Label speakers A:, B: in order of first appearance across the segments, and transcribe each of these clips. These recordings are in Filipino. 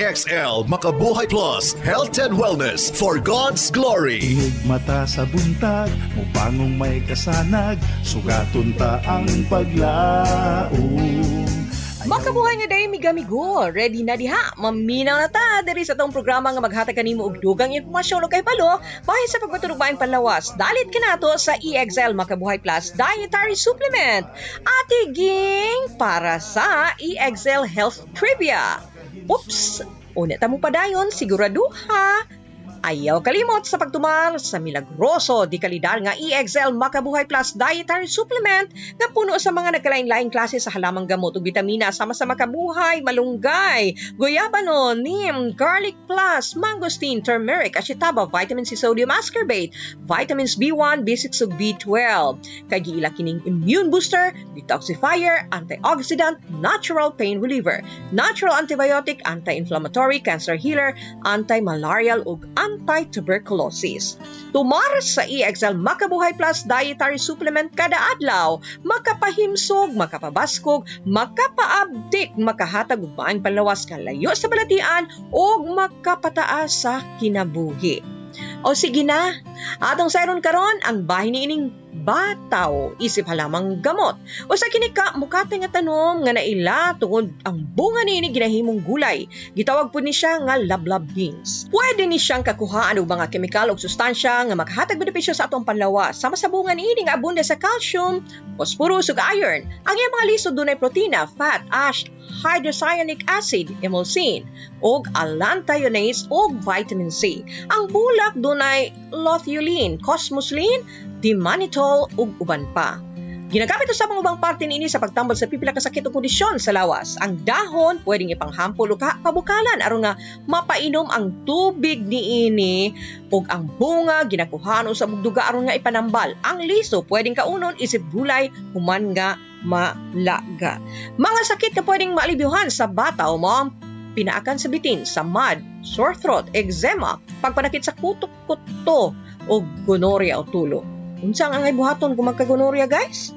A: EXL Makabuhay Plus, Health and Wellness for God's Glory.
B: Mata sa buntag, mupangong may kasanag, sugaton ta ang paglaong.
C: Makabuhay nga day, miga-migo. Ready na diha. Maminaw na ta. Diri sa itong programa nga maghatag kanimo og dugang informasyon o kay palo bahin sa pagmatulugbaing panlawas. Dalit ka nato sa EXL Makabuhay Plus Dietary Supplement. Ate Ging, para sa EXL Health Trivia. Oops! Una ta mo padayon, siguraduha. Ayaw kalimot sa pagtumar sa milagroso di kalidad nga EXL Makabuhay Plus Dietary Supplement nga puno sa mga nagkalain-laing klase sa halamang gamot ug bitamina sama sa makabuhay, malunggay, guyabano, neem, garlic plus, mangosteen, turmeric, ashitaba, vitamin C, sodium ascorbate, vitamins B1, B6 ug B12. Kay giila kining immune booster, detoxifier, antioxidant, natural pain reliever, natural antibiotic, anti-inflammatory, cancer healer, anti-malarial ug anti-tuberculosis. Tumar sa EXL Makabuhay Plus Dietary Supplement kada adlaw, makapahimsog, makapabaskog, makapaabdik, makahatag og maayong panlawas nga layo sa balatian ug makapataas sa kinabuhi. O sige na, atong sayron karon ang bahin niining bataw isip halamang gamot. O sa kinika mukatay nga tanom nga naila tungod ang bunga niini ginahimong gulay. Gitawag po ni siya nga lablab beans. Pwede ni siyang kakuhaan og mga kemikal o sustansya nga makahatag benepisyo sa atong panlawas. Sama sa bunga niini nga abunda sa calcium, phosphorus ug iron. Ang iyang mga lisod dunay protina, fat, ash, hydrocyanic acid, emulsin, ug allantoinase ug vitamin C. Ang bulak dunay luteolin, cosmoslin, dimannitol ug uban pa. Ginagamit sa mga ubang parte niini sa pagtambal sa pipila ka sakit o kondisyon sa lawas. Ang dahon pwedeng ipanghampol o pabukalan aron nga mapainom ang tubig niini ug ang bunga ginakuhanon sa bugduga aron nga ipanambal. Ang liso pwedeng kaunon isip gulay human nga malaga. Mga sakit na pwedeng maalibyuhan sa bata o mga pinaakan sa bitin, sa mud, sore throat, eczema, pagpanakit sa kutok-kuto o gonorrhea o tulo. Unsa ang buhaton kung magka-gonorrhea, guys?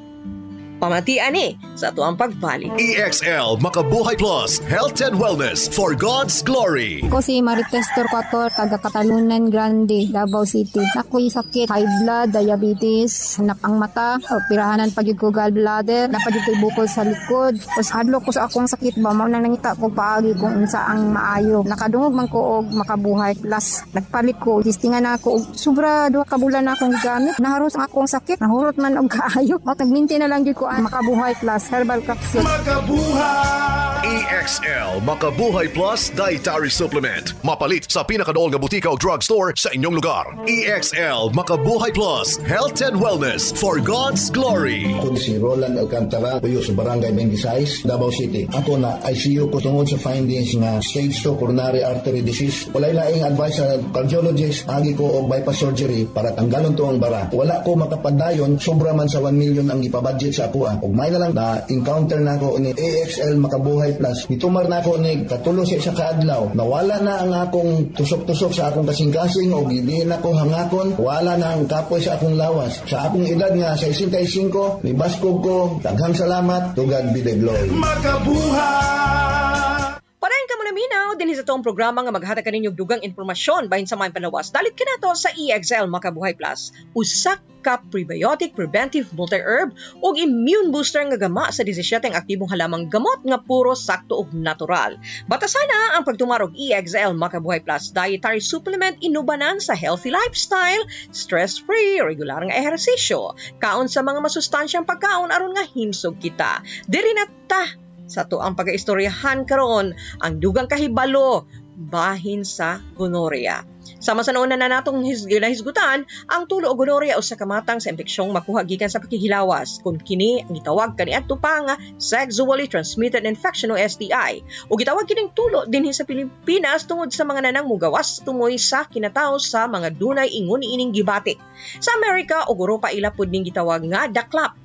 C: Pamatian sa ato ang pagbalik.
A: EXL Makabuhay Plus, Health and Wellness for God's Glory.
D: Ako si Marites Torquator, taga Katalunan Grande, Davao City. Ako'y sakit, high blood, diabetes, napang mata, pirahanan pag-yung gallbladder, napag-yung bukol sa likod. Tapos adlo ko sa akong sakit ba, mauna nangita ko paagi kung unsa ang maayo. Nakadungog man ko og Makabuhay Plus. Nagpalit ko, tistingan na ako, sobra 2 kabulan na akong gamit. Naharos ang akong sakit, nahurot man og kaayo. Nagminti na lang dito ko ang Makabuhay Plus Herbal Capsule.
A: Makabuhay! EXL Makabuhay Plus Dietary Supplement. Mapalit sa pinakadool nga butika o drugstore sa inyong lugar. EXL Makabuhay Plus Health and Wellness for God's Glory.
E: Ako si Roland Alcantara, puyo sa Barangay 26, Davao City. Ako na ICU ko tungod sa findings nga stage 2 coronary artery disease. Walay laing advice sa cardiologist, agi ko og bypass surgery para tanggalon to ang bara. Wala ko makapadayon, sobra man sa 1 million ang ipabudget sa ako. Ug may na lang na-encounter na ako ni EXL Makabuhay Plus. Nitumar na ako ni katulo sa isa kaadlaw. Nawala na ang akong tusok-tusok sa akong kasing-kasing o gidiin ako hangakon. Wala na ang kapoy sa akong lawas. Sa akong edad nga 65, nibaskog ko. Daghang salamat. To God be the glory.
A: Makabuhay!
C: Parayin ka mo na minaw, din sa itong programa nga maghatag kaninyo dugang informasyon bahin sa mga panawas. Dalit ka na to sa EXL Makabuhay Plus. Usak ka prebiotic, preventive, multi-herb o immune booster nga gama sa 17 aktibong halamang gamot nga puro sakto ug natural. Batasana ang pagtumarog EXL Makabuhay Plus Dietary Supplement inubanan sa healthy lifestyle, stress-free, regular nga ehersisyo, kaon sa mga masustansyang pagkaon aron nga himsog kita. Diri na ta sa to ang pag-istoryahan karon ang dugang kahibalo bahin sa gonorrhea. Sama sa noon na natong hisgutan ang tulo o gonorrhea o sa kamatang sa infeksyong makuha gikan sa pakihilawas kung kini ang gitawag kaniadto pa nga sexually transmitted infection o STI o gitawag kining tulo dinhi sa Pilipinas tungod sa mga nanang mugawas tumoy sa kinatawo sa mga dunay ingon ining gibati. Sa Amerika o Europa ila pud ning gitawag nga daklap.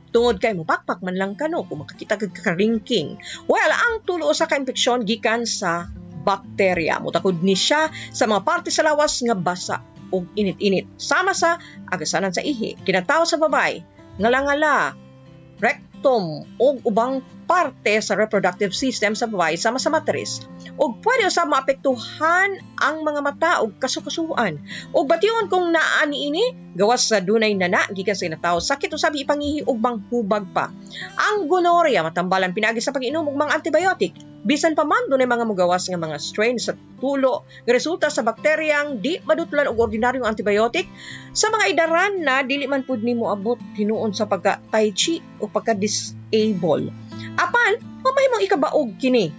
C: Tungod kay mupakpak man lang kano kung makakita kag karingking. Well, ang tulo sa ka-infeksyon gikan sa bakterya. Mutakod ni siya sa mga parte sa lawas nga basa o init-init. Sama sa agasanan sa ihi, kinataw sa babay, ngala-ngala, rectum o ubang parte sa reproductive system sa babae sama sa matres. O pwede usab maapektuhan ang mga mata o kasukasuan. O bation kung naani ini gawas sa dunay nana gikan sa inataw sakit usab ipangihi og manghubag pa. Ang gonorrhea matambalan pinagi sa pag-inom og mga antibiotic. Bisan pa man dunay mga mugawas nga mga strain sa tulo nga resulta sa bakteryang di madutlan og ordinaryong antibiotic. Sa mga idaran na dili man pud nimo abot hinuon sa pagka-tai chi o pagka-disable. Apan, mamahimong ikabaog kini.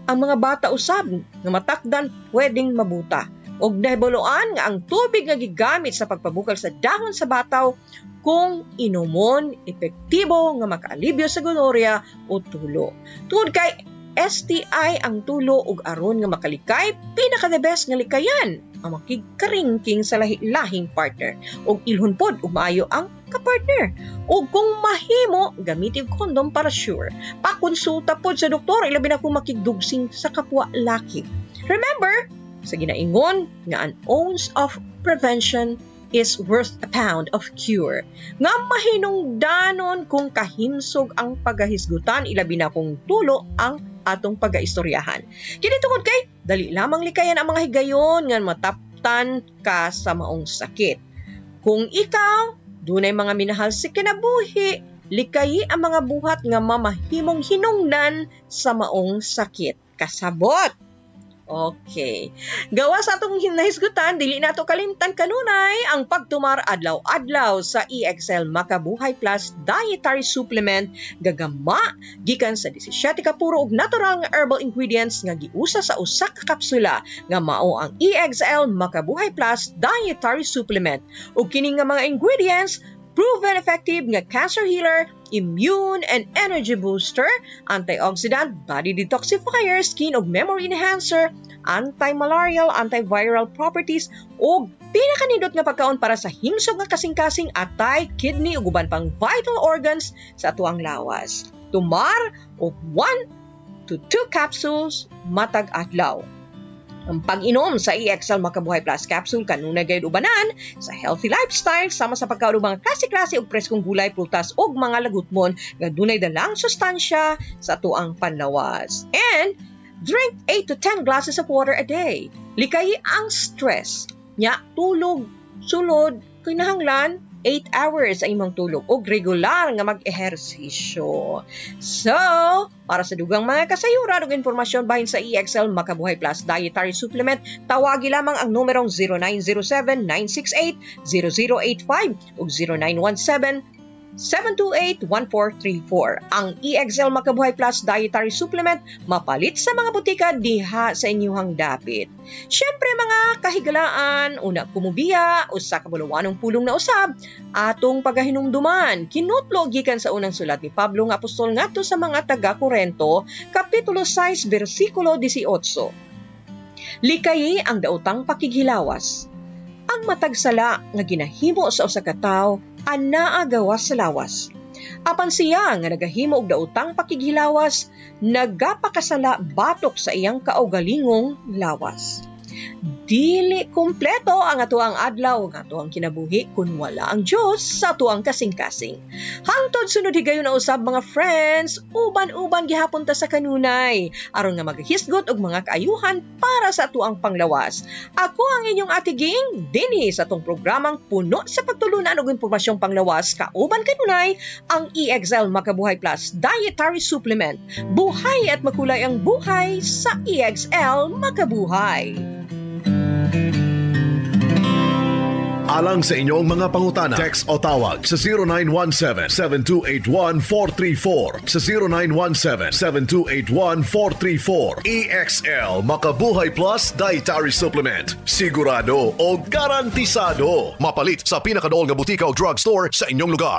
C: Ang mga bata usab nga matakdan pwedeng mabuta. Og nahibaloan nga ang tubig nga gigamit sa pagpabukal sa dahon sa bataw kung inumon epektibo nga makaalibyo sa gonorrhea o tulo. Tungod kay STI ang tulo ug aron nga makalikay, pinaka the best nga likayan ang makigkaringking sa lahing partner ug ilhon pod ug maayo ang kapartner. Ug kung mahimo, gamitin kondom para sure. Pakonsulta pod sa doktor ilabi na kung makigdugsing sa kapwa laki. Remember, sa ginaingon nga an ounce of prevention is worth a pound of cure. Nga mahinungdanon kung kahimsog ang pagahisgutan ilabi na kung tulo ang atong pagaistoryahan. Kini tungod kay dali lamang likayan ang mga higayon nga mataptan ka sa maong sakit. Kung ikaw dunay mga minahal si kinabuhi, likayi ang mga buhat nga mamahimong hinungdan sa maong sakit. Kasabot! Okay. Gawa sa atong hinahisgutan, dili nato kalimtan kanunay ang pagtumar adlaw-adlaw sa EXL Makabuhay Plus Dietary Supplement gagama gikan sa 17 ka puro og natural nga herbal ingredients nga giusa sa usa ka kapsula nga mao ang EXL Makabuhay Plus Dietary Supplement. Ug kini nga mga ingredients proven effective nga cancer healer, immune and energy booster, antioxidant, body detoxifier, skin ug memory enhancer, anti-malarial, antiviral properties ug pinakanindot nga pagkaon para sa himsog nga kasing-kasing atay, kidney ug uban pang vital organs sa atuang lawas. Tumar og 1 to 2 capsules matag adlaw. Ang pag-inom sa EXL Makabuhay Plus capsule kanunay gayud ubanan sa healthy lifestyle sama sa pagkaon og mga klase-klase og preskong gulay, prutas ug mga lagutmon nga dunay dalang sustansya sa atuang panlawas. And drink 8 to 10 glasses of water a day. Likayi ang stress. Nya tulog sulod kinahanglan 8 hours ang imong tulog o regular nga mag-ehersisyo. So, para sa dugang mga kasayuran ug impormasyon bahin sa EXL Makabuhay Plus Dietary Supplement, tawagi lamang ang numerong 0907-968-0085 ug 0917-728-1434. Ang EXL Makabuhay Plus Dietary Supplement mapalit sa mga butika diha sa inyuhang dapit. Syempre mga kahigalaan, una kumubiya, usa ka bulawanong pulong na usab, atong pagahinumduman. Kinutlo gikan sa unang sulat ni Pablo nga apostol ngadto sa mga taga-Korinto, kapitulo 6, bersikulo 18. Likayi ang daotang pakighilawas. Ang matagsala nga ginahimo sa usa ka tawo anaa gawas sa lawas. Apan siya nga nagahimo og daotang pakighilawas, nagapakasala batok sa iyang kaugalingong lawas. Dili kumpleto ang atuang adlaw, ang atuang kinabuhi kung wala ang Diyos sa atuang kasing-kasing. Hangtod sunod higayon na usab mga friends, uban-uban gihapon ta sa kanunay, aron nga maghisgot og mga kaayuhan para sa atuang panglawas. Ako ang inyong Ate Ging, dinhi sa atong programang puno sa pagtulunan og impormasyong panglawas, kauban kanunay ang EXL Makabuhay Plus Dietary Supplement. Buhay at makulay ang buhay sa EXL Makabuhay.
A: Alang sa inyong mga pangutana, text o tawag sa 0917-7281-434, sa 0917-7281-434. EXL Makabuhay Plus Dietary Supplement. Sigurado o garantisado. Mapalit sa pinakadool nga butika o drugstore sa inyong lugar.